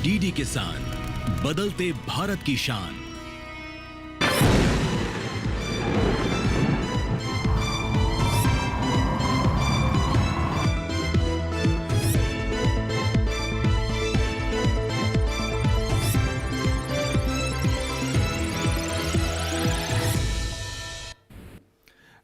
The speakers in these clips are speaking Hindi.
डीडी किसान, बदलते भारत की शान।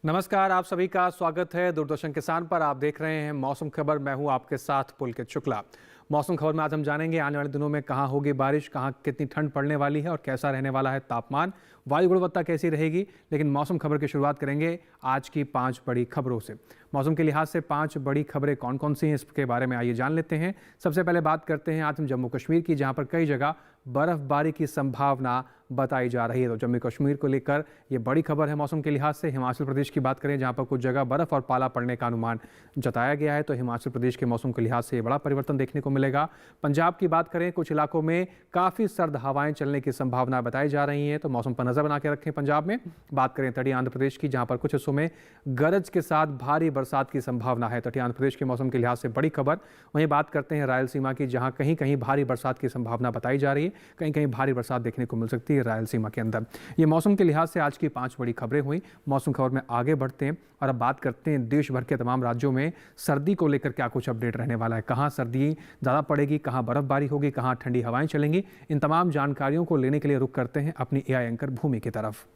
नमस्कार, आप सभी का स्वागत है दूरदर्शन किसान पर। आप देख रहे हैं मौसम खबर। मैं हूं आपके साथ पुलकित शुक्ला। मौसम खबर में आज हम जानेंगे आने वाले दिनों में कहां होगी बारिश, कहां कितनी ठंड पड़ने वाली है और कैसा रहने वाला है तापमान, वायु गुणवत्ता कैसी रहेगी। लेकिन मौसम खबर की शुरुआत करेंगे आज की 5 बड़ी खबरों से। मौसम के लिहाज से 5 बड़ी खबरें कौन कौन सी हैं, इसके बारे में आइए जान लेते हैं। सबसे पहले बात करते हैं आज हम जम्मू कश्मीर की, जहां पर कई जगह बर्फबारी की संभावना बताई जा रही है। तो जम्मू कश्मीर को लेकर ये बड़ी खबर है मौसम के लिहाज से। हिमाचल प्रदेश की बात करें, जहां पर कुछ जगह बर्फ और पाला पड़ने का अनुमान जताया गया है, तो हिमाचल प्रदेश के मौसम के लिहाज से ये बड़ा परिवर्तन देखने को मिलेगा। पंजाब की बात करें, कुछ इलाकों में काफ़ी सर्द हवाएं चलने की संभावना बताई जा रही है, तो मौसम पर नजर बना के रखें। पंजाब में बात करें तटीय आंध्र प्रदेश की, जहां पर कुछ हिस्सों में गरज के साथ भारी बरसात की संभावना है। तटीय आंध्र प्रदेश के मौसम के लिहाज से बड़ी खबर। वहीं बात करते हैं रायलसीमा की, जहां कहीं कहीं भारी बरसात की संभावना बताई जा रही है। कहीं कहीं भारी बरसात देखने को मिल सकती है रायलसीमा के अंदर। ये मौसम के लिहाज से आज की 5 बड़ी खबरें हुई। मौसम खबर में आगे बढ़ते हैं और अब बात करते हैं देश भर के तमाम राज्यों में सर्दी को लेकर क्या कुछ अपडेट रहने वाला है। कहां सर्दी ज़्यादा पड़ेगी, कहां बर्फबारी होगी, कहां ठंडी हवाएं चलेंगी। इन तमाम जानकारियों को लेने के लिए रुख करते हैं अपनी एआई एंकर भूमि की तरफ।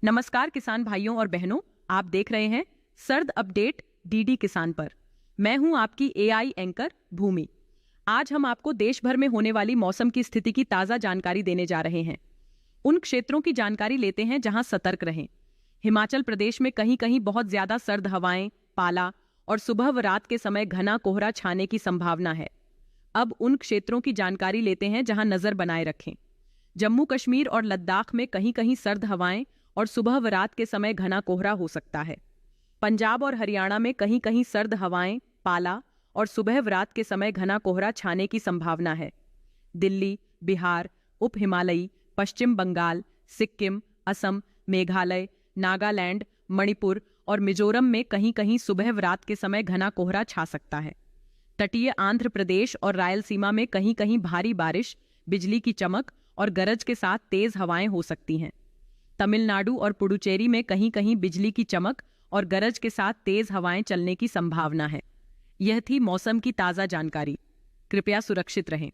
नमस्कार किसान भाइयों और बहनों, आप देख रहे हैं सर्द अपडेट डीडी किसान पर। मैं हूं आपकी एआई एंकर भूमि। आज हम आपको देश भर में होने वाली मौसम की स्थिति की ताजा जानकारी देने जा रहे हैं। उन क्षेत्रों की जानकारी लेते हैं जहां सतर्क रहें। हिमाचल प्रदेश में कहीं कहीं बहुत ज्यादा सर्द हवाएं, पाला और सुबह व रात के समय घना कोहरा छाने की संभावना है। अब उन क्षेत्रों की जानकारी लेते हैं जहां नजर बनाए रखें। जम्मू कश्मीर और लद्दाख में कहीं कहीं सर्द हवाएं और सुबह व रात के समय घना कोहरा हो सकता है। पंजाब और हरियाणा में कहीं कहीं सर्द हवाएं, पाला और सुबह व रात के समय घना कोहरा छाने की संभावना है। दिल्ली, बिहार, उप हिमालयी, पश्चिम बंगाल, सिक्किम, असम, मेघालय, नागालैंड, मणिपुर और मिजोरम में कहीं कहीं सुबह व रात के समय घना कोहरा छा सकता है। तटीय आंध्र प्रदेश और रायलसीमा में कहीं कहीं भारी बारिश, बिजली की चमक और गरज के साथ तेज हवाएं हो सकती हैं। तमिलनाडु और पुडुचेरी में कहीं कहीं बिजली की चमक और गरज के साथ तेज हवाएं चलने की संभावना है। यह थी मौसम की ताजा जानकारी। कृपया सुरक्षित रहें।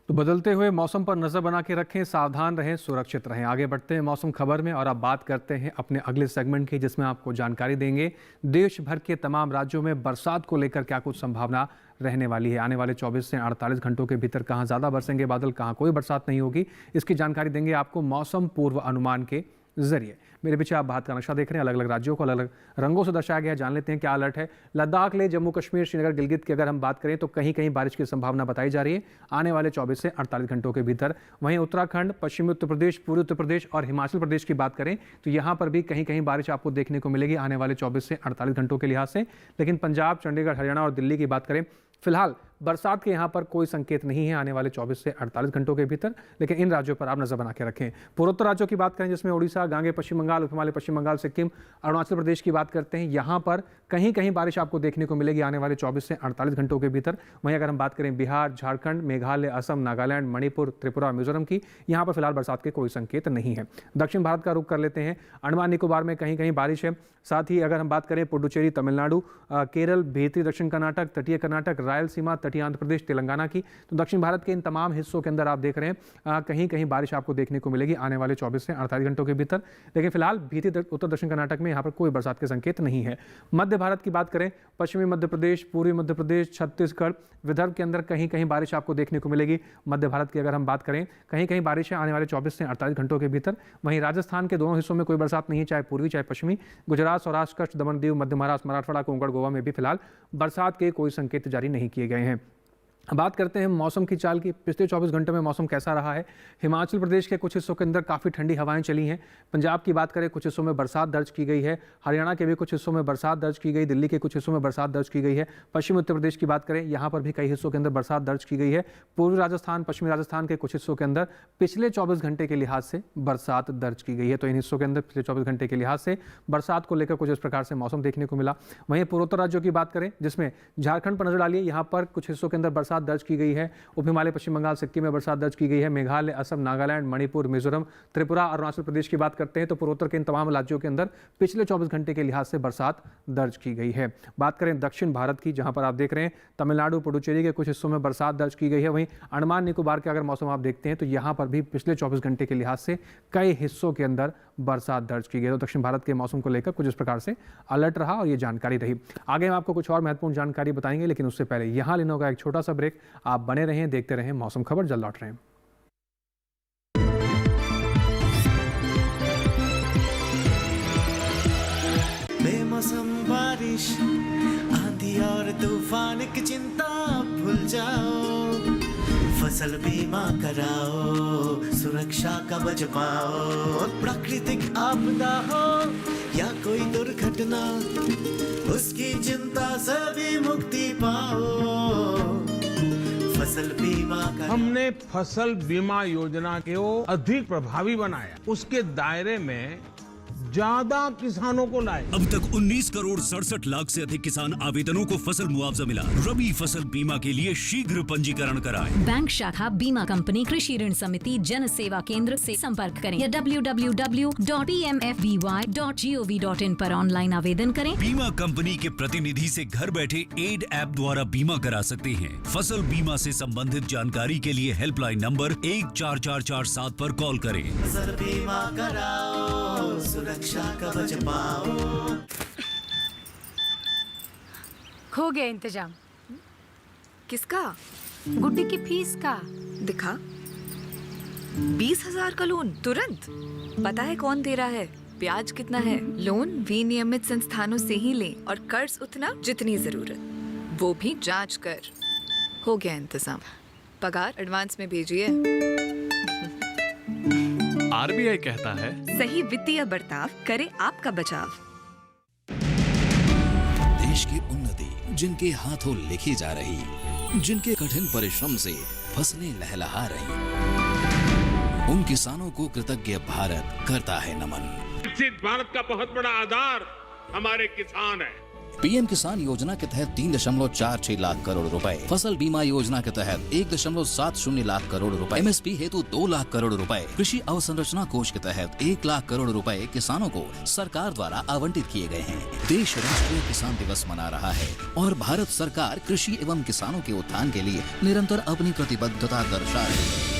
तो बदलते हुए मौसम पर नजर बना के रखें, सावधान रहें, सुरक्षित रहें। आगे बढ़ते हैं मौसम खबर में और अब बात करते हैं अपने अगले सेगमेंट की, जिसमें आपको जानकारी देंगे देश भर के तमाम राज्यों में बरसात को लेकर क्या कुछ संभावना रहने वाली है। आने वाले 24 से 48 घंटों के भीतर कहां ज्यादा बरसेंगे बादल, कहां कोई बरसात नहीं होगी, इसकी जानकारी देंगे आपको मौसम पूर्व अनुमान के जरिए। मेरे पीछे आप भारत का नक्शा देख रहे हैं, अलग अलग राज्यों को अलग अलग रंगों से दर्शाया गया है। जान लेते हैं क्या अलर्ट है। लद्दाख ले जम्मू कश्मीर, श्रीनगर, गिलगित की अगर हम बात करें तो कहीं कहीं बारिश की संभावना बताई जा रही है आने वाले 24 से 48 घंटों के भीतर। वहीं उत्तराखंड, पश्चिमी उत्तर प्रदेश, पूर्वी उत्तर प्रदेश और हिमाचल प्रदेश की बात करें तो यहाँ पर भी कहीं कहीं बारिश आपको देखने को मिलेगी आने वाले 24 से 48 घंटों के लिहाज से। लेकिन पंजाब, चंडीगढ़, हरियाणा और दिल्ली की बात करें, फिलहाल बरसात के यहाँ पर कोई संकेत नहीं है आने वाले 24 से 48 घंटों के भीतर। लेकिन इन राज्यों पर आप नजर बना के रखें। पूर्वोत्तर राज्यों की बात करें, जिसमें उड़ीसा, गांगे पश्चिम बंगाल, हिमालय पश्चिम बंगाल, सिक्किम, अरुणाचल प्रदेश की बात करते हैं, यहाँ पर कहीं कहीं बारिश आपको देखने को मिलेगी आने वाले 24 से 48 घंटों के भीतर। वहीं अगर हम बात करें बिहार, झारखंड, मेघालय, असम, नागालैंड, मणिपुर, त्रिपुरा, मिजोरम की, यहाँ पर फिलहाल बरसात के कोई संकेत नहीं है। दक्षिण भारत का रुख कर लेते हैं। अंडमान निकोबार में कहीं कहीं बारिश है। साथ ही अगर हम बात करें पुडुचेरी, तमिलनाडु, केरल, भीतरी दक्षिण कर्नाटक, तटीय कर्नाटक, रायलसीमा, तटीय आंध्र प्रदेश, तेलंगाना की, तो दक्षिण भारत के इन तमाम हिस्सों के अंदर आप देख रहे हैं कहीं कहीं बारिश आपको देखने को मिलेगी आने वाले 24 से 48 घंटों के भीतर। लेकिन फिलहाल भीतरी उत्तर दक्षिण कर्नाटक में यहाँ पर कोई बरसात के संकेत नहीं है। मध्य भारत की बात करें, पश्चिमी मध्य प्रदेश, पूर्वी मध्य प्रदेश, छत्तीसगढ़, विदर्भ के अंदर कहीं कहीं बारिश आपको देखने को मिलेगी। मध्य भारत की अगर हम बात करें, कहीं कहीं बारिश है आने वाले 24 से 48 घंटों के भीतर। वहीं राजस्थान के दोनों हिस्सों में कोई बरसात नहीं है, चाहे पूर्वी चाहे पश्चिमी। गुजरात, सौराष्ट्र, कच्छ, दमन, दीव, मध्य महाराष्ट्र, मराठवाड़ा, कोंकण, गोवा में भी फिलहाल बरसात के कोई संकेत जारी नहीं किए गए हैं। बात करते हैं मौसम की चाल की। पिछले 24 घंटों में मौसम कैसा रहा है। हिमाचल प्रदेश के कुछ हिस्सों के अंदर काफ़ी ठंडी हवाएं चली हैं। पंजाब की बात करें, कुछ हिस्सों में बरसात दर्ज की गई है। हरियाणा के भी कुछ हिस्सों में बरसात दर्ज की गई, दिल्ली के कुछ हिस्सों में बरसात दर्ज की गई है। पश्चिमी उत्तर प्रदेश की बात करें, यहाँ पर भी कई हिस्सों के अंदर बरसात दर्ज की गई है। पूर्वी राजस्थान, पश्चिमी राजस्थान के कुछ हिस्सों के अंदर पिछले 24 घंटे के लिहाज से बरसात दर्ज की गई है। तो इन हिस्सों के अंदर पिछले 24 घंटे के लिहाज से बरसात को लेकर कुछ इस प्रकार से मौसम देखने को मिला। वहीं पूर्वोत्तर राज्यों की बात करें, जिसमें झारखंड पर नजर डालिए, यहाँ पर कुछ हिस्सों के अंदर बरसात दर्ज की गई है। उप हिमालय, पश्चिम बंगाल, सिक्किम में बरसात दर्ज की गई है। मेघालय, असम, नागालैंड, मणिपुर, मिजोरम, त्रिपुरा, अरुणाचल प्रदेश की बात करते हैं तो पूर्वोत्तर के इन तमाम राज्यों के अंदर पिछले 24 घंटे के लिहाज से बरसात दर्ज की गई है। बात करें दक्षिण भारत की, जहां पर आप देख रहे हैं तमिलनाडु, पुडुचेरी के कुछ हिस्सों में बरसात दर्ज की गई है। वहीं अंडमान निकोबार के अगर मौसम आप देखते हैं तो यहाँ पर भी पिछले 24 घंटे के लिहाज से कई हिस्सों के अंदर बरसात दर्ज की गई। तो दक्षिण भारत के मौसम को लेकर कुछ इस प्रकार से अलर्ट रहा और ये जानकारी रही। आगे हम आपको कुछ और महत्वपूर्ण जानकारी बताएंगे, लेकिन उससे पहले यहाँ लेना होगा एक छोटा सा ब्रेक। आप बने रहें, देखते रहें मौसम खबर, जल्द लौट रहे हैं। बेमौसम बारिश, आंधी और तूफान की चिंता भूल जाओ, फसल बीमा कराओ, सुरक्षा कवच पाओ। प्राकृतिक आपदा हो या कोई दुर्घटना, उसकी चिंता से भी मुक्ति पाओ। फसल बीमा हमने फसल बीमा योजना को अधिक प्रभावी बनाया, उसके दायरे में ज्यादा किसानों को लाए। अब तक 19 करोड़ 67 लाख से अधिक किसान आवेदनों को फसल मुआवजा मिला। रबी फसल बीमा के लिए शीघ्र पंजीकरण कराएं। बैंक शाखा, बीमा कंपनी, कृषि ऋण समिति, जन सेवा केंद्र से संपर्क करें या www.pmfby.gov.in पर ऑनलाइन आवेदन करें। बीमा कंपनी के प्रतिनिधि से घर बैठे एड ऐप द्वारा बीमा करा सकते हैं। फसल बीमा से संबंधित जानकारी के लिए हेल्पलाइन नंबर 14447 पर कॉल करें। फसल बीमा कराओ, सुरक्षा कवच पाओ। हो गया इंतजाम। किसका? गुड्डी की फीस का। दिखा। 20,000 का लोन तुरंत। पता है कौन दे रहा है, ब्याज कितना है? लोन विनियमित संस्थानों से ही लें और कर्ज उतना जितनी जरूरत, वो भी जांच कर। हो गया इंतजाम। पगार एडवांस में भेजिए। आरबीआई कहता है, सही वित्तीय बर्ताव करे आपका बचाव। देश की उन्नति जिनके हाथों लिखी जा रही, जिनके कठिन परिश्रम से फसलें लहलहा रही, उन किसानों को कृतज्ञ भारत करता है नमन। विकसित भारत का बहुत बड़ा आधार हमारे किसान है। पीएम किसान योजना के तहत 3.46 लाख करोड़ रुपए, फसल बीमा योजना के तहत 1.70 लाख करोड़ रुपए, एमएसपी हेतु 2 लाख करोड़ रुपए, कृषि अवसंरचना कोष के तहत 1 लाख करोड़ रुपए किसानों को सरकार द्वारा आवंटित किए गए हैं। देश राष्ट्रीय किसान दिवस मना रहा है और भारत सरकार कृषि एवं किसानों के उत्थान के लिए निरंतर अपनी प्रतिबद्धता दर्शा रही है।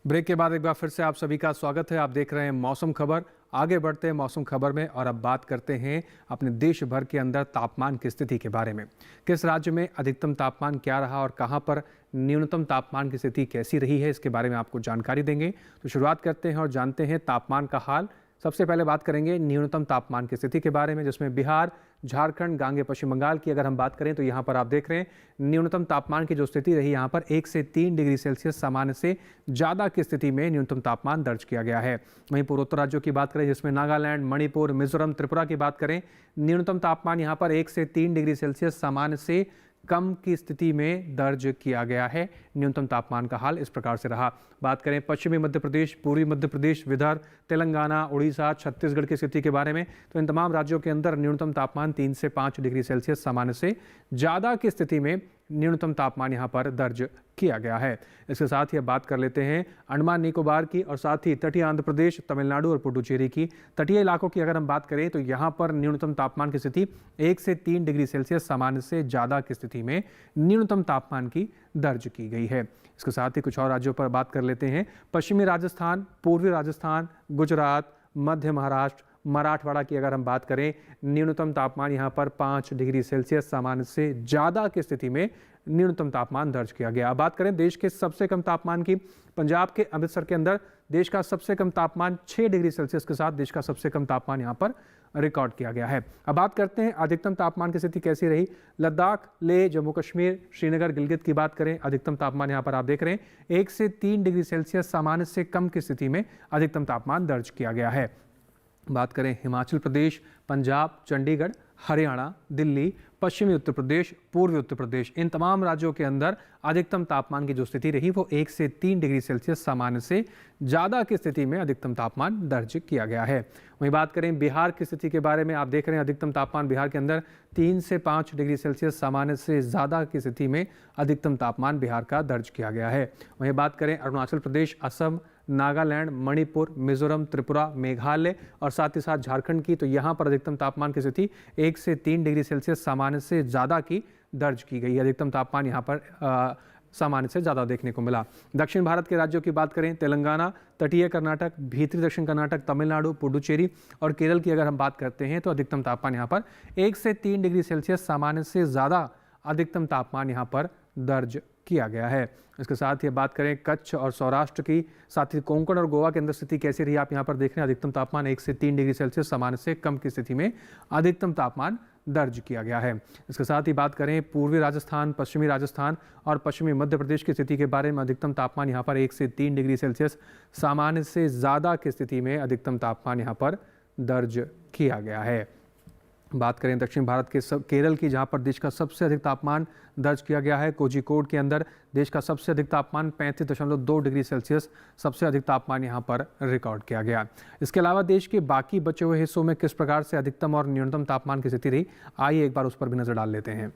ब्रेक के बाद एक बार फिर से आप सभी का स्वागत है। आप देख रहे हैं मौसम खबर। आगे बढ़ते हैं मौसम खबर में और अब बात करते हैं अपने देश भर के अंदर तापमान की स्थिति के बारे में। किस राज्य में अधिकतम तापमान क्या रहा और कहां पर न्यूनतम तापमान की स्थिति कैसी रही है, इसके बारे में आपको जानकारी देंगे। तो शुरुआत करते हैं और जानते हैं तापमान का हाल। सबसे पहले बात करेंगे न्यूनतम तापमान की स्थिति के बारे में, जिसमें बिहार, झारखंड, गांगे पश्चिम बंगाल की अगर हम बात करें तो यहाँ पर आप देख रहे हैं न्यूनतम तापमान की जो स्थिति रही, यहाँ पर 1 से 3 डिग्री सेल्सियस सामान्य से ज़्यादा की स्थिति में न्यूनतम तापमान दर्ज किया गया है। वहीं पूर्वोत्तर राज्यों की बात करें, जिसमें नागालैंड, मणिपुर, मिजोरम, त्रिपुरा की बात करें, न्यूनतम तापमान यहाँ पर 1 से 3 डिग्री सेल्सियस सामान्य से कम की स्थिति में दर्ज किया गया है। न्यूनतम तापमान का हाल इस प्रकार से रहा। बात करें पश्चिमी मध्य प्रदेश, पूर्वी मध्य प्रदेश, विदर्भ, तेलंगाना, उड़ीसा, छत्तीसगढ़ की स्थिति के बारे में, तो इन तमाम राज्यों के अंदर न्यूनतम तापमान 3 से 5 डिग्री सेल्सियस सामान्य से ज़्यादा की स्थिति में न्यूनतम तापमान यहाँ पर दर्ज किया गया है। इसके साथ ही अब बात कर लेते हैं अंडमान निकोबार की और साथ ही तटीय आंध्र प्रदेश, तमिलनाडु और पुडुचेरी की। तटीय इलाकों की अगर हम बात करें तो यहाँ पर न्यूनतम तापमान की स्थिति 1 से 3 डिग्री सेल्सियस सामान्य से ज़्यादा की स्थिति में न्यूनतम तापमान की दर्ज की गई है। इसके साथ ही कुछ और राज्यों पर बात कर लेते हैं। पश्चिमी राजस्थान, पूर्वी राजस्थान, गुजरात, मध्य महाराष्ट्र, मराठवाड़ा की अगर हम बात करें, न्यूनतम तापमान यहाँ पर 5 डिग्री सेल्सियस सामान्य से ज़्यादा की स्थिति में न्यूनतम तापमान दर्ज किया गया। अब बात करें देश के सबसे कम तापमान की, पंजाब के अमृतसर के अंदर देश का सबसे कम तापमान 6 डिग्री सेल्सियस के साथ देश का सबसे कम तापमान यहाँ पर रिकॉर्ड किया गया है। अब बात करते हैं अधिकतम तापमान की स्थिति कैसी रही। लद्दाख, लेह, जम्मू कश्मीर, श्रीनगर, गिलगित की बात करें, अधिकतम तापमान यहाँ पर आप देख रहे हैं 1 से 3 डिग्री सेल्सियस सामान्य से कम की स्थिति में अधिकतम तापमान दर्ज किया गया है। बात करें हिमाचल प्रदेश, पंजाब, चंडीगढ़, हरियाणा, दिल्ली, पश्चिमी उत्तर प्रदेश, पूर्वी उत्तर प्रदेश, इन तमाम राज्यों के अंदर अधिकतम तापमान की जो स्थिति रही वो 1 से 3 डिग्री सेल्सियस सामान्य से ज़्यादा की स्थिति में अधिकतम तापमान दर्ज किया गया है। वहीं बात करें बिहार की स्थिति के बारे में, आप देख रहे हैं अधिकतम तापमान बिहार के अंदर 3 से 5 डिग्री सेल्सियस सामान्य से ज़्यादा की स्थिति में अधिकतम तापमान बिहार का दर्ज किया गया है। वहीं बात करें अरुणाचल प्रदेश, असम, नागालैंड, मणिपुर, मिजोरम, त्रिपुरा, मेघालय और साथ ही साथ झारखंड की, तो यहाँ पर अधिकतम तापमान की स्थिति 1 से 3 डिग्री सेल्सियस सामान्य से ज़्यादा की दर्ज की गई। अधिकतम तापमान यहाँ पर सामान्य से ज़्यादा देखने को मिला। दक्षिण भारत के राज्यों की बात करें, तेलंगाना, तटीय कर्नाटक, भीतरी दक्षिण कर्नाटक, तमिलनाडु, पुडुचेरी और केरल की अगर हम बात करते हैं तो अधिकतम तापमान यहाँ पर 1 से 3 डिग्री सेल्सियस सामान्य से ज़्यादा अधिकतम तापमान यहाँ पर दर्ज किया गया है। इसके साथ ही बात करें कच्छ और सौराष्ट्र की, साथ ही कोंकण और गोवा के अंदर स्थिति कैसी रही, आप यहाँ पर देख रहे हैं अधिकतम तापमान 1 से 3 डिग्री सेल्सियस सामान्य से कम की स्थिति में अधिकतम तापमान दर्ज किया गया है। इसके साथ ही बात करें पूर्वी राजस्थान, पश्चिमी राजस्थान और पश्चिमी मध्य प्रदेश की स्थिति के बारे में, अधिकतम तापमान यहाँ पर 1 से 3 डिग्री सेल्सियस सामान्य से ज़्यादा की स्थिति में अधिकतम तापमान यहाँ पर दर्ज किया गया है। बात करें दक्षिण भारत के केरल की, जहां पर देश का सबसे अधिक तापमान दर्ज किया गया है। कोझिकोड के अंदर देश का सबसे अधिक तापमान 35.2 डिग्री सेल्सियस सबसे अधिक तापमान यहां पर रिकॉर्ड किया गया। इसके अलावा देश के बाकी बचे हुए हिस्सों में किस प्रकार से अधिकतम और न्यूनतम तापमान की स्थिति रही, आइए एक बार उस पर भी नजर डाल लेते हैं।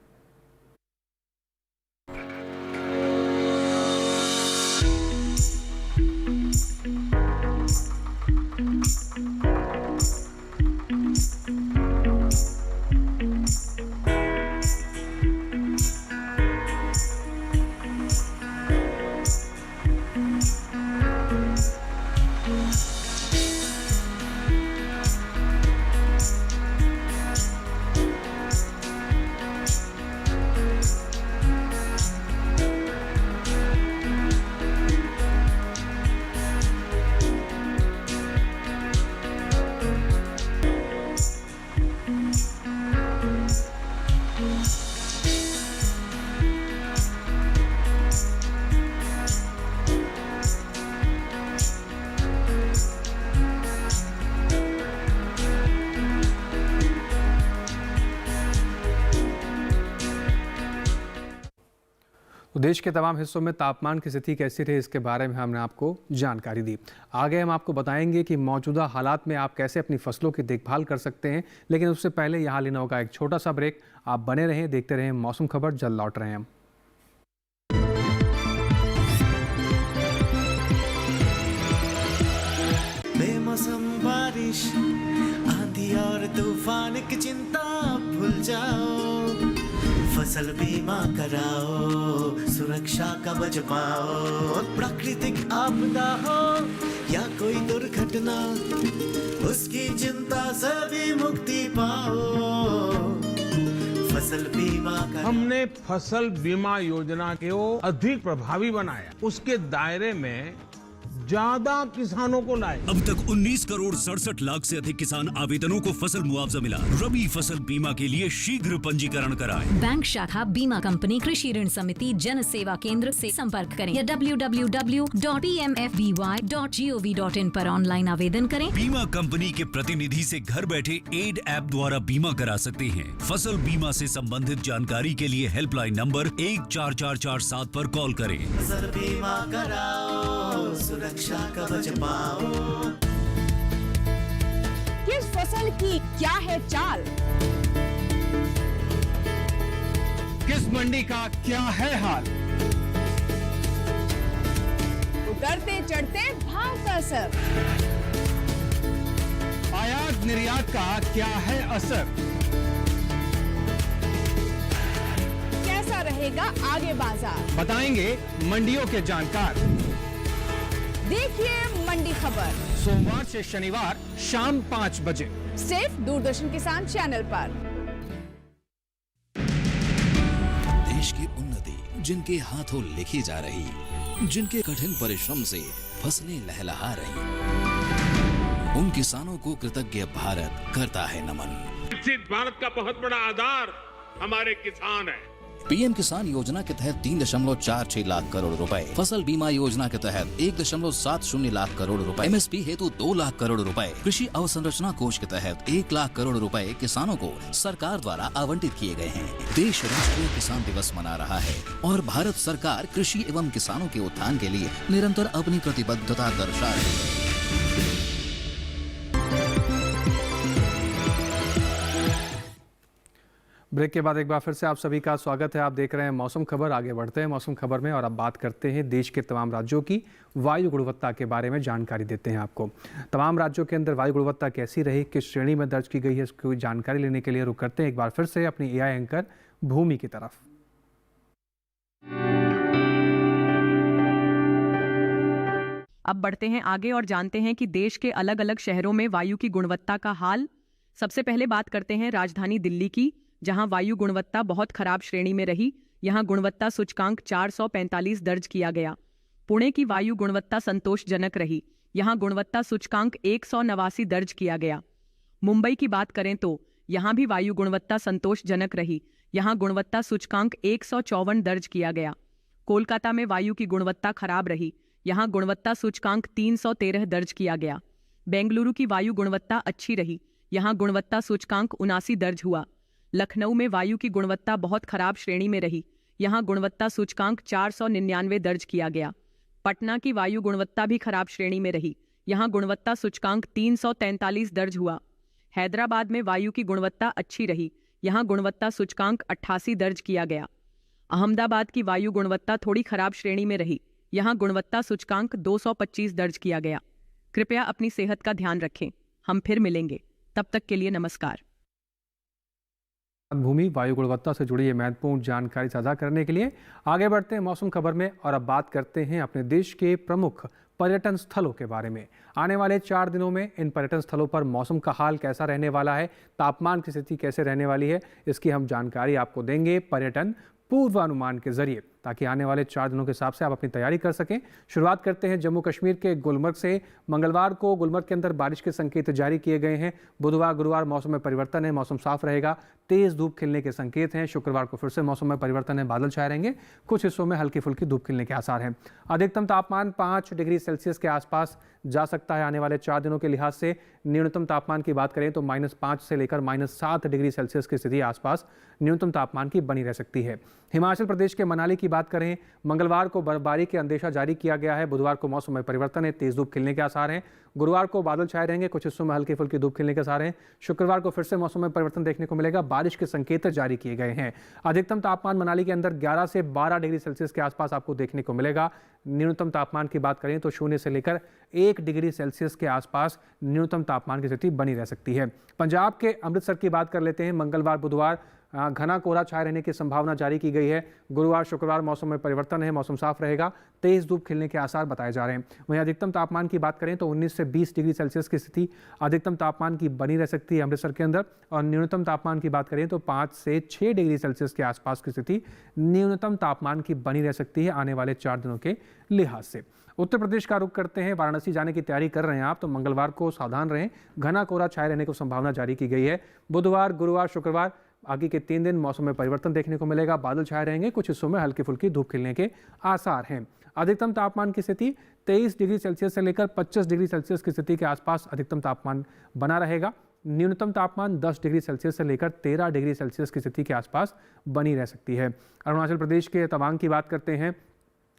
तो देश के तमाम हिस्सों में तापमान की स्थिति कैसी रही, इसके बारे में हमने आपको जानकारी दी। आगे हम आपको बताएंगे कि मौजूदा हालात में आप कैसे अपनी फसलों की देखभाल कर सकते हैं, लेकिन उससे पहले यहाँ लेना होगा एक छोटा सा ब्रेक। आप बने रहें, देखते रहें मौसम खबर, जल्द लौट रहे हैं हम। बेमौसम बारिश, आंधी और तूफान की चिंता भूल जाओ, फसल बीमा कराओ, सुरक्षा कवच पाओ। प्राकृतिक आपदा हो या कोई दुर्घटना, उसकी चिंता से भी मुक्ति पाओ, फसल बीमा कराओ। हमने फसल बीमा योजना को अधिक प्रभावी बनाया, उसके दायरे में ज्यादा किसानों को लाए। अब तक 19 करोड़ 67 लाख से अधिक किसान आवेदनों को फसल मुआवजा मिला। रबी फसल बीमा के लिए शीघ्र पंजीकरण कराएं। बैंक शाखा, बीमा कंपनी, कृषि ऋण समिति, जन सेवा केंद्र से संपर्क करें या www.pmfby.gov.in पर ऑनलाइन आवेदन करें। बीमा कंपनी के प्रतिनिधि से घर बैठे एड ऐप द्वारा बीमा करा सकते हैं। फसल बीमा से संबंधित जानकारी के लिए हेल्पलाइन नंबर 14447 पर कॉल करें। फसल बीमा कराओ, सुरक्षा कवच पाओ। किस फसल की क्या है चाल, किस मंडी का क्या है हाल, उतरते चढ़ते भाव का असर, आयात निर्यात का क्या है असर, कैसा रहेगा आगे बाजार, बताएंगे मंडियों के जानकार। देखिए मंडी खबर सोमवार से शनिवार शाम 5 बजे सिर्फ दूरदर्शन किसान चैनल पर। देश की उन्नति जिनके हाथों लिखी जा रही, जिनके कठिन परिश्रम से फसलें लहलहा रही, उन किसानों को कृतज्ञ भारत करता है नमन। विकसित भारत का बहुत बड़ा आधार हमारे किसान है। पीएम किसान योजना के तहत 3.46 लाख करोड़ रुपए, फसल बीमा योजना के तहत 1.70 लाख करोड़ रुपए, MSP हेतु 2 लाख करोड़ रुपए, कृषि अवसंरचना कोष के तहत 1 लाख करोड़ रुपए किसानों को सरकार द्वारा आवंटित किए गए हैं। देश राष्ट्रीय किसान दिवस मना रहा है और भारत सरकार कृषि एवं किसानों के उत्थान के लिए निरंतर अपनी प्रतिबद्धता दर्शा रही है। ब्रेक के बाद एक बार फिर से आप सभी का स्वागत है। आप देख रहे हैं मौसम खबर। आगे बढ़ते हैं मौसम खबर में और अब बात करते हैं देश के तमाम राज्यों की वायु गुणवत्ता के बारे में जानकारी देते हैं आपको। तमाम राज्यों के अंदर वायु गुणवत्ता कैसी रही, किस श्रेणी में दर्ज की गई है, इसकी जानकारी लेने के लिए रुक करते हैं एक बार फिर से अपनी AI एंकर भूमि की तरफ। अब बढ़ते हैं आगे और जानते हैं कि देश के अलग अलग शहरों में वायु की गुणवत्ता का हाल। सबसे पहले बात करते हैं राजधानी दिल्ली की, जहां वायु गुणवत्ता बहुत खराब श्रेणी में रही। यहां गुणवत्ता सूचकांक 445 दर्ज किया गया। पुणे की वायु गुणवत्ता संतोषजनक रही। यहां गुणवत्ता सूचकांक 189 दर्ज किया गया। मुंबई की बात करें तो यहां भी वायु गुणवत्ता संतोषजनक रही। यहां गुणवत्ता सूचकांक 154 दर्ज किया गया। कोलकाता में वायु की गुणवत्ता खराब रही। यहां गुणवत्ता सूचकांक 313 दर्ज किया गया। बेंगलुरु की वायु गुणवत्ता अच्छी रही। यहां गुणवत्ता सूचकांक 79 दर्ज हुआ। लखनऊ में वायु की गुणवत्ता बहुत खराब श्रेणी में रही। यहां गुणवत्ता सूचकांक 499 दर्ज किया गया। पटना की वायु गुणवत्ता भी खराब श्रेणी में रही। यहां गुणवत्ता सूचकांक 343 दर्ज हुआ। हैदराबाद में वायु की गुणवत्ता अच्छी रही। यहां गुणवत्ता सूचकांक 88 दर्ज किया गया। अहमदाबाद की वायु गुणवत्ता थोड़ी खराब श्रेणी में रही। यहां गुणवत्ता सूचकांक 225 दर्ज किया गया। कृपया अपनी सेहत का ध्यान रखें। हम फिर मिलेंगे, तब तक के लिए नमस्कार। भूमि वायु गुणवत्ता से जुड़ी ये महत्वपूर्ण जानकारी साझा करने के लिए आगे बढ़ते हैं मौसम खबर में और अब बात करते हैं अपने देश के प्रमुख पर्यटन स्थलों के बारे में। आने वाले 4 दिनों में इन पर्यटन स्थलों पर मौसम का हाल कैसा रहने वाला है, तापमान की स्थिति कैसे रहने वाली है, इसकी हम जानकारी आपको देंगे पर्यटन पूर्वानुमान के जरिए, ताकि आने वाले 4 दिनों के हिसाब से आप अपनी तैयारी कर सकें। शुरुआत करते हैं जम्मू कश्मीर के गुलमर्ग से। मंगलवार को गुलमर्ग के अंदर बारिश के संकेत जारी किए गए हैं। बुधवार गुरुवार मौसम में परिवर्तन है, मौसम साफ रहेगा, तेज धूप खिलने के संकेत हैं। शुक्रवार को फिर से मौसम में परिवर्तन है, बादल छाए रहेंगे, कुछ हिस्सों में हल्की फुल्की धूप खिलने के आसार हैं। अधिकतम तापमान 5 डिग्री सेल्सियस के आसपास जा सकता है आने वाले 4 दिनों के लिहाज से। न्यूनतम तापमान की बात करें तो -5 से लेकर -7 डिग्री सेल्सियस की स्थिति आसपास न्यूनतम तापमान की बनी रह सकती है। हिमाचल प्रदेश के मनाली की बात करें, मंगलवार को बर्फबारी के अंदेशा जारी किया गया है। बुधवार को मौसम में परिवर्तन है, तेज धूप खिलने के आसार हैं। गुरुवार को बादल छाए रहेंगे, कुछ हिस्सों में हल्की फुल्की धूप खिलने के आसार हैं। शुक्रवार को फिर से मौसम में परिवर्तन देखने को मिलेगा, बारिश के संकेत जारी किए गए हैं। अधिकतम तापमान मनाली के अंदर 11 से 12 डिग्री सेल्सियस के आसपास आपको देखने को मिलेगा। न्यूनतम तापमान की बात करें तो 0 से लेकर 1 डिग्री सेल्सियस के आसपास न्यूनतम तापमान की स्थिति बनी रह सकती है। पंजाब के अमृतसर की बात कर लेते हैं। मंगलवार बुधवार घना कोहरा छाए रहने की संभावना जारी की गई है। गुरुवार शुक्रवार मौसम में परिवर्तन है, मौसम साफ रहेगा, तेज धूप खिलने के आसार बताए जा रहे हैं। वहीं अधिकतम तापमान की बात करें तो 19 से 20 डिग्री सेल्सियस की स्थिति अधिकतम तापमान की बनी रह सकती है अमृतसर के अंदर। और न्यूनतम तापमान की बात करें तो 5 से 6 डिग्री सेल्सियस के आसपास की स्थिति न्यूनतम तापमान की बनी रह सकती है आने वाले 4 दिनों के लिहाज से। उत्तर प्रदेश का रुख करते हैं। वाराणसी जाने की तैयारी कर रहे हैं आप तो मंगलवार को सावधान रहें, घना कोहरा छाए रहने की संभावना जारी की गई है। बुधवार गुरुवार शुक्रवार आगे के 3 दिन मौसम में परिवर्तन देखने को मिलेगा, बादल छाए रहेंगे, कुछ हिस्सों में हल्की फुल्की धूप खिलने के आसार हैं। अधिकतम तापमान की स्थिति 23 डिग्री सेल्सियस से लेकर 25 डिग्री सेल्सियस की स्थिति के आसपास अधिकतम तापमान बना रहेगा। न्यूनतम तापमान 10 डिग्री सेल्सियस से लेकर 13 डिग्री सेल्सियस की स्थिति के आसपास बनी रह सकती है। अरुणाचल प्रदेश के तवांग की बात करते हैं।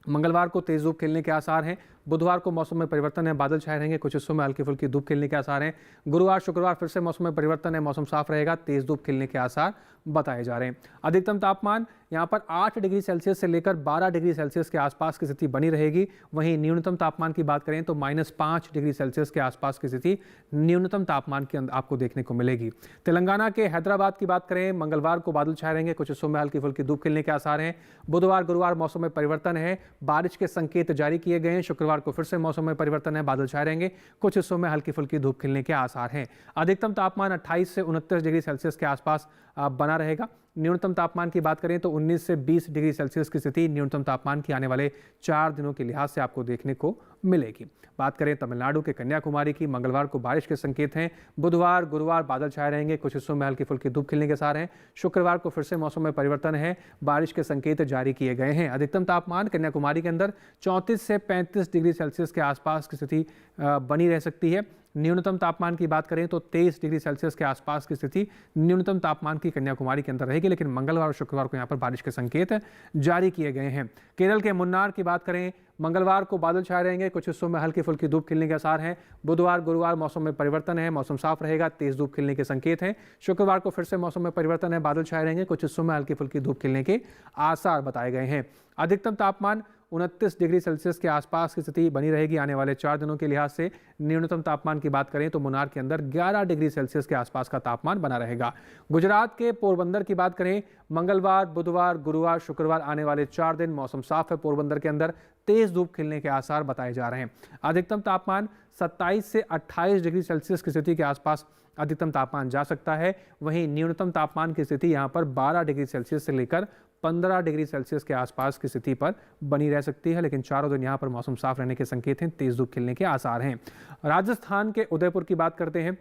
मंगलवार को तेज धूप खिलने के आसार हैं। बुधवार को मौसम में परिवर्तन है, बादल छाए रहेंगे, कुछ हिस्सों में हल्की फुल्की धूप खिलने के आसार हैं। गुरुवार शुक्रवार फिर से मौसम में परिवर्तन है, मौसम साफ रहेगा, तेज धूप खिलने के आसार बताए जा रहे हैं। अधिकतम तापमान यहाँ पर 8 डिग्री सेल्सियस से लेकर 12 डिग्री सेल्सियस के आसपास की स्थिति बनी रहेगी। वहीं न्यूनतम तापमान की बात करें तो -5 डिग्री सेल्सियस के आसपास की स्थिति न्यूनतम तापमान के आपको देखने को मिलेगी। तेलंगाना के हैदराबाद की बात करें, मंगलवार को बादल छाए रहेंगे, कुछ हिस्सों में हल्की फुल्की धूप खिलने के आसार हैं। बुधवार गुरुवार मौसम में परिवर्तन है, बारिश के संकेत जारी किए गए हैं। शुक्रवार को फिर से मौसम में परिवर्तन है, बादल छाए रहेंगे, कुछ हिस्सों में हल्की फुल्की धूप खिलने के आसार हैं। अधिकतम तापमान 28 से 29 डिग्री सेल्सियस के आसपास बना रहेगा। न्यूनतम तापमान की बात करें तो 19 से 20 डिग्री सेल्सियस की स्थिति न्यूनतम तापमान की आने वाले 4 दिनों के लिहाज से आपको देखने को मिलेगी। बात करें तमिलनाडु के कन्याकुमारी की, मंगलवार को बारिश के संकेत हैं। बुधवार गुरुवार बादल छाए रहेंगे, कुछ हिस्सों में हल्की फुल्की धूप खिलने के साथ हैं। शुक्रवार को फिर से मौसम में परिवर्तन है, बारिश के संकेत जारी किए गए हैं। अधिकतम तापमान कन्याकुमारी के अंदर 34 से 35 डिग्री सेल्सियस के आसपास की स्थिति बनी रह सकती है। न्यूनतम तापमान की बात करें तो 23 डिग्री सेल्सियस के आसपास की स्थिति न्यूनतम तापमान की कन्याकुमारी के अंदर रहेगी, लेकिन मंगलवार और शुक्रवार को यहाँ पर बारिश के संकेत जारी किए गए हैं। केरल के मुन्नार की बात करें, मंगलवार को बादल छाए रहेंगे, कुछ हिस्सों में हल्की फुल्की धूप खिलने के आसार हैं। बुधवार गुरुवार मौसम में परिवर्तन है, मौसम साफ रहेगा, तेज धूप खिलने के संकेत हैं। शुक्रवार को फिर से मौसम में परिवर्तन है, बादल छाए रहेंगे, कुछ हिस्सों में हल्की फुल्की धूप खिलने के आसार बताए गए हैं। अधिकतम तापमान 29 डिग्री सेल्सियस के आसपास की स्थिति बनी रहेगी आने वाले 4 दिनों के लिहाज से। न्यूनतम तापमान की बात करें तो मुन्नार के अंदर 11 डिग्री सेल्सियस के आसपास का तापमान बना रहेगा। गुजरात के पोरबंदर की बात करें, मंगलवार बुधवार गुरुवार शुक्रवार आने वाले 4 दिन मौसम साफ है। पोरबंदर के अंदर तेज धूप खिलने के आसार बताए जा रहे हैं। अधिकतम तापमान 27 से 28 डिग्री सेल्सियस की स्थिति के आसपास अधिकतम तापमान जा सकता है। वहीं न्यूनतम तापमान की स्थिति यहाँ पर 12 डिग्री सेल्सियस से लेकर 15 डिग्री सेल्सियस के आसपास की स्थिति पर बनी रह सकती है, लेकिन चारों दिन यहाँ पर मौसम साफ रहने के संकेत हैं, तेज धूप खिलने के आसार हैं। राजस्थान के उदयपुर की बात करते हैं।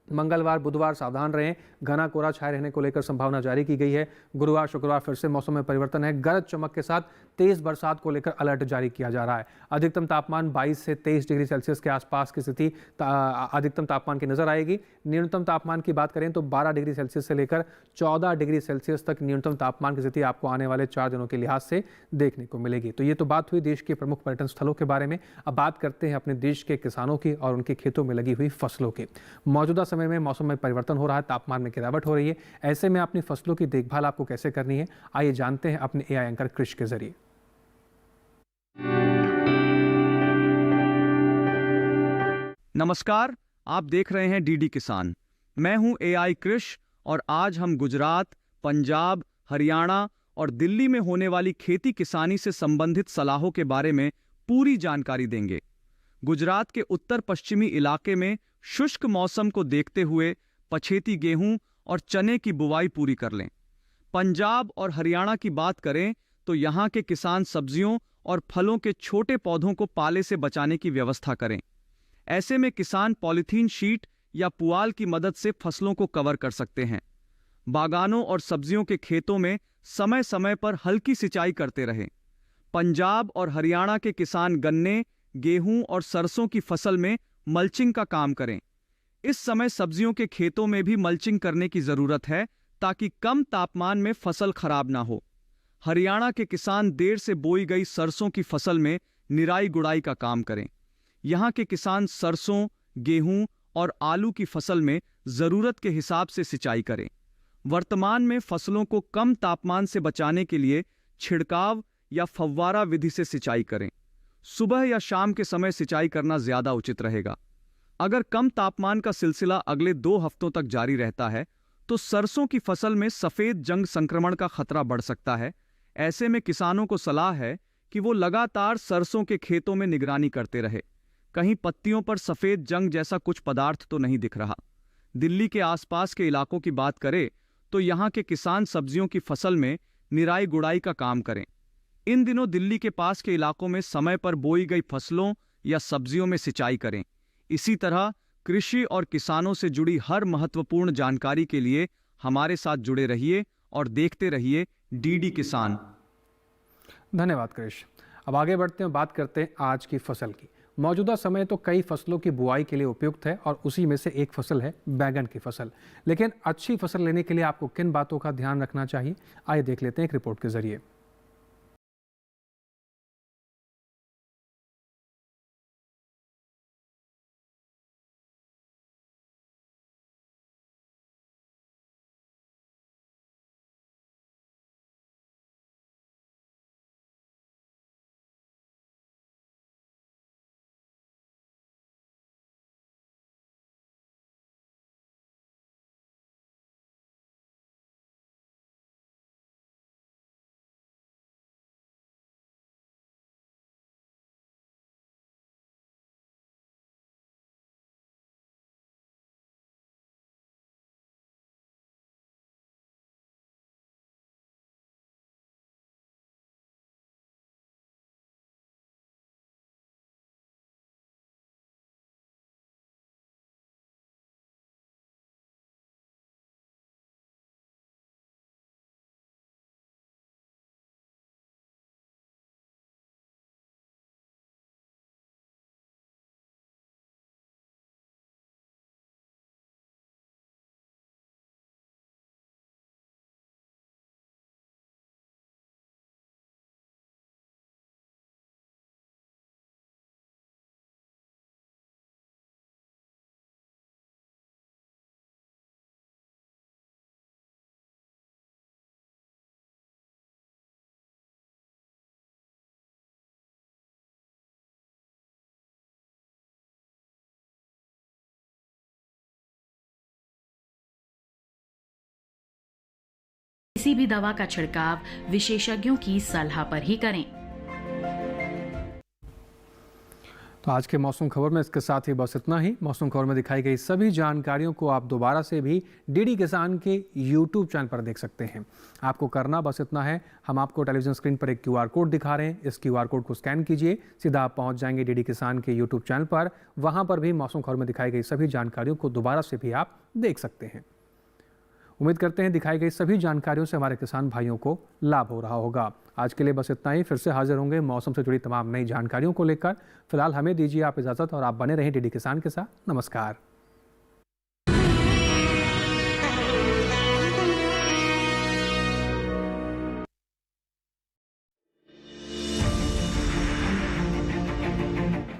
मंगलवार बुधवार सावधान रहें, घना कोहरा छाए रहने को लेकर संभावना जारी की गई है। गुरुवार शुक्रवार फिर से मौसम में परिवर्तन है, गरज चमक के साथ तेज बरसात को लेकर अलर्ट जारी किया जा रहा है। अधिकतम तापमान 22 से 23 डिग्री सेल्सियस के आसपास की स्थिति अधिकतम तापमान की नजर आएगी। न्यूनतम तापमान की बात करें तो 12 डिग्री सेल्सियस से लेकर 14 डिग्री सेल्सियस तक न्यूनतम तापमान की स्थिति आपको आने वाले 4 दिनों के लिहाज से देखने को मिलेगी। तो ये तो बात हुई देश के प्रमुख पर्यटन स्थलों के बारे में। अब बात करते हैं अपने देश के किसानों की और उनके खेतों में लगी हुई फसलों की। मौजूदा समय में मौसम में परिवर्तन हो रहा है, तापमान में गिरावट हो रही है। ऐसे में अपनी फसलों की देखभाल आपको कैसे करनी है, आइए जानते हैं अपने एआई एंकर कृष के जरिए। नमस्कार, आप देख रहे हैं डीडी किसान। मैं हूं एआई कृष और आज हम गुजरात, पंजाब, हरियाणा और दिल्ली में होने वाली खेती किसानी से संबंधित सलाहों के बारे में पूरी जानकारी देंगे। गुजरात के उत्तर पश्चिमी इलाके में शुष्क मौसम को देखते हुए पछेती गेहूं और चने की बुवाई पूरी कर लें। पंजाब और हरियाणा की बात करें तो यहाँ के किसान सब्जियों और फलों के छोटे पौधों को पाले से बचाने की व्यवस्था करें। ऐसे में किसान पॉलीथीन शीट या पुआल की मदद से फसलों को कवर कर सकते हैं। बागानों और सब्जियों के खेतों में समय समय पर हल्की सिंचाई करते रहें। पंजाब और हरियाणा के किसान गन्ने, गेहूं और सरसों की फसल में मल्चिंग का काम करें। इस समय सब्जियों के खेतों में भी मल्चिंग करने की जरूरत है ताकि कम तापमान में फसल खराब ना हो। हरियाणा के किसान देर से बोई गई सरसों की फसल में निराई गुड़ाई का काम करें। यहाँ के किसान सरसों, गेहूं और आलू की फसल में जरूरत के हिसाब से सिंचाई करें। वर्तमान में फसलों को कम तापमान से बचाने के लिए छिड़काव या फव्वारा विधि से सिंचाई करें। सुबह या शाम के समय सिंचाई करना ज्यादा उचित रहेगा। अगर कम तापमान का सिलसिला अगले 2 हफ्तों तक जारी रहता है तो सरसों की फसल में सफेद जंग संक्रमण का खतरा बढ़ सकता है। ऐसे में किसानों को सलाह है कि वो लगातार सरसों के खेतों में निगरानी करते रहे। कहीं पत्तियों पर सफेद जंग जैसा कुछ पदार्थ तो नहीं दिख रहा। दिल्ली के आसपास के इलाकों की बात करें तो यहाँ के किसान सब्जियों की फसल में निराई गुड़ाई का काम करें। इन दिनों दिल्ली के पास के इलाकों में समय पर बोई गई फसलों या सब्जियों में सिंचाई करें। इसी तरह कृषि और किसानों से जुड़ी हर महत्वपूर्ण जानकारी के लिए हमारे साथ जुड़े रहिए और देखते रहिए डीडी किसान। धन्यवाद कृष। अब आगे बढ़ते हैं, बात करते हैं आज की फसल की। मौजूदा समय तो कई फसलों की बुआई के लिए उपयुक्त है और उसी में से एक फसल है बैगन की फसल। लेकिन अच्छी फसल लेने के लिए आपको किन बातों का ध्यान रखना चाहिए, आइए देख लेते हैं एक रिपोर्ट के जरिए। किसी भी दवा का छिड़काव विशेषज्ञों की सलाह पर ही करें। तो आज के मौसम खबर में इसके साथ ही बस इतना ही। मौसम खबर में दिखाई गई सभी जानकारियों को आप दोबारा से भी डीडी किसान के YouTube चैनल पर देख सकते हैं। आपको करना बस इतना है, हम आपको टेलीविजन स्क्रीन पर एक QR कोड दिखा रहे हैं, इस QR कोड को स्कैन कीजिए, सीधा आप पहुंच जाएंगे डीडी किसान के YouTube चैनल पर। वहां पर भी मौसम खबर में दिखाई गई सभी जानकारियों को दोबारा से भी आप देख सकते हैं। उम्मीद करते हैं दिखाई गई सभी जानकारियों से हमारे किसान भाइयों को लाभ हो रहा होगा। आज के लिए बस इतना ही। फिर से हाजिर होंगे मौसम से जुड़ी तमाम नई जानकारियों को लेकर। फिलहाल हमें दीजिए आप इजाज़त और आप बने रहें डीडी किसान के साथ। नमस्कार।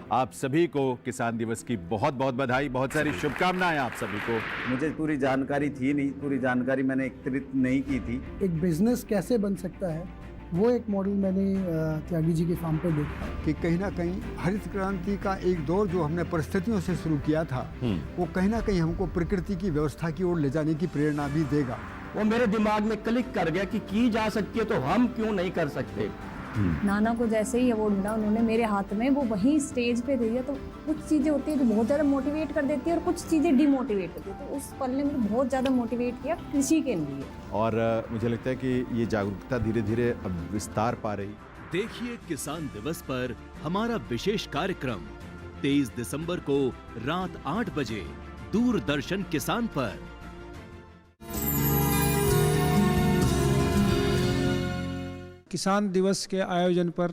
आप सभी को किसान दिवस की बहुत बहुत बधाई, बहुत सारी शुभकामनाएं आप सभी को। मुझे पूरी जानकारी थी नहीं, पूरी जानकारी मैंने एकत्रित नहीं की थी। एक बिजनेस कैसे बन सकता है वो एक मॉडल मैंने त्यागी जी के फार्म पर देखा कि कहीं ना कहीं हरित क्रांति का एक दौर जो हमने परिस्थितियों से शुरू किया था वो कहीं ना कहीं हमको प्रकृति की व्यवस्था की ओर ले जाने की प्रेरणा भी देगा। वो मेरे दिमाग में क्लिक कर गया कि की जा सकती है तो हम क्यों नहीं कर सकते। नाना को जैसे ही अवार्ड मिला उन्होंने मेरे हाथ में वो वहीं स्टेज पे दे दिया। तो कुछ चीज़ें होती है जो बहुत ज़्यादा मोटिवेट कर देती है और कुछ चीज़ें डिमोटिवेट करती है। तो उस पल ने मुझे बहुत ज़्यादा मोटिवेट किया कृषि के लिए। और मुझे लगता है कि ये जागरूकता धीरे धीरे अब विस्तार पा रही। देखिए किसान दिवस पर हमारा विशेष कार्यक्रम 23 दिसंबर को रात 8 बजे दूरदर्शन किसान पर। किसान दिवस के आयोजन पर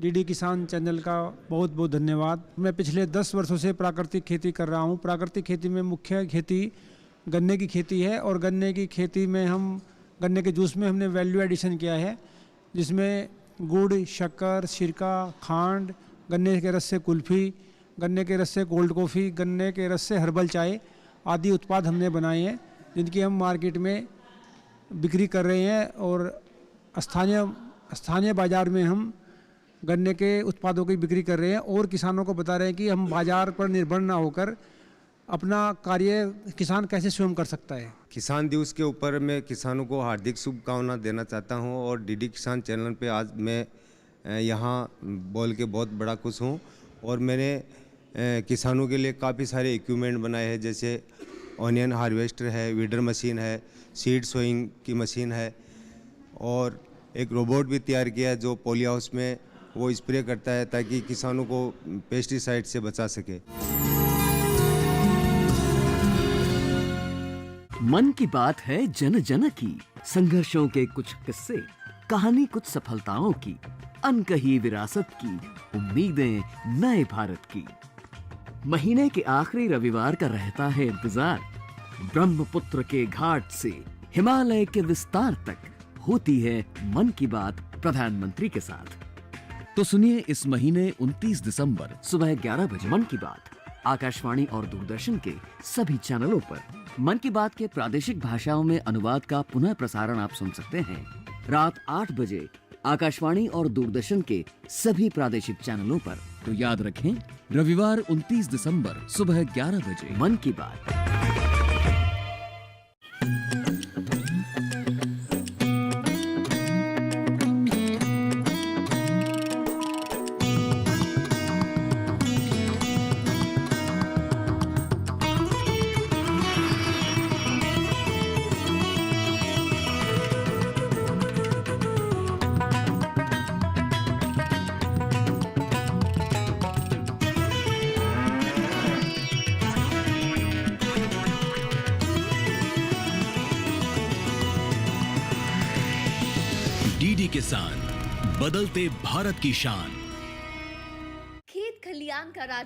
डीडी किसान चैनल का बहुत बहुत धन्यवाद। मैं पिछले 10 वर्षों से प्राकृतिक खेती कर रहा हूं। प्राकृतिक खेती में मुख्य खेती गन्ने की खेती है और गन्ने की खेती में हम गन्ने के जूस में हमने वैल्यू एडिशन किया है, जिसमें गुड़, शक्कर, सिरका, खांड, गन्ने के रस से कुल्फ़ी, गन्ने के रस से कोल्ड कॉफ़ी, गन्ने के रस से हर्बल चाय आदि उत्पाद हमने बनाए हैं, जिनकी हम मार्केट में बिक्री कर रहे हैं। और स्थानीय बाज़ार में हम गन्ने के उत्पादों की बिक्री कर रहे हैं और किसानों को बता रहे हैं कि हम बाज़ार पर निर्भर ना होकर अपना कार्य किसान कैसे स्वयं कर सकता है। किसान दिवस के ऊपर मैं किसानों को हार्दिक शुभकामनाएं देना चाहता हूं और डीडी किसान चैनल पे आज मैं यहां बोल के बहुत बड़ा खुश हूं। और मैंने किसानों के लिए काफ़ी सारे इक्विपमेंट बनाए हैं, जैसे ऑनियन हार्वेस्टर है, वीडर मशीन है, सीड सोइंग की मशीन है और एक रोबोट भी तैयार किया है जो पॉली हाउस में वो स्प्रे करता है ताकि किसानों को पेस्टिसाइड से बचा सके। मन की बात है जन जन की, संघर्षों के कुछ किस्से, कहानी कुछ सफलताओं की, अनकही विरासत की, उम्मीदें नए भारत की। महीने के आखिरी रविवार का रहता है इंतजार। ब्रह्मपुत्र के घाट से हिमालय के विस्तार तक होती है मन की बात प्रधानमंत्री के साथ। तो सुनिए इस महीने 29 दिसंबर सुबह 11 बजे मन की बात आकाशवाणी और दूरदर्शन के सभी चैनलों पर। मन की बात के प्रादेशिक भाषाओं में अनुवाद का पुनः प्रसारण आप सुन सकते हैं रात 8 बजे आकाशवाणी और दूरदर्शन के सभी प्रादेशिक चैनलों पर। तो याद रखें, रविवार 29 दिसंबर सुबह 11 बजे मन की बात। डीडी किसान, बदलते भारत की शान। खेत खलियान का राज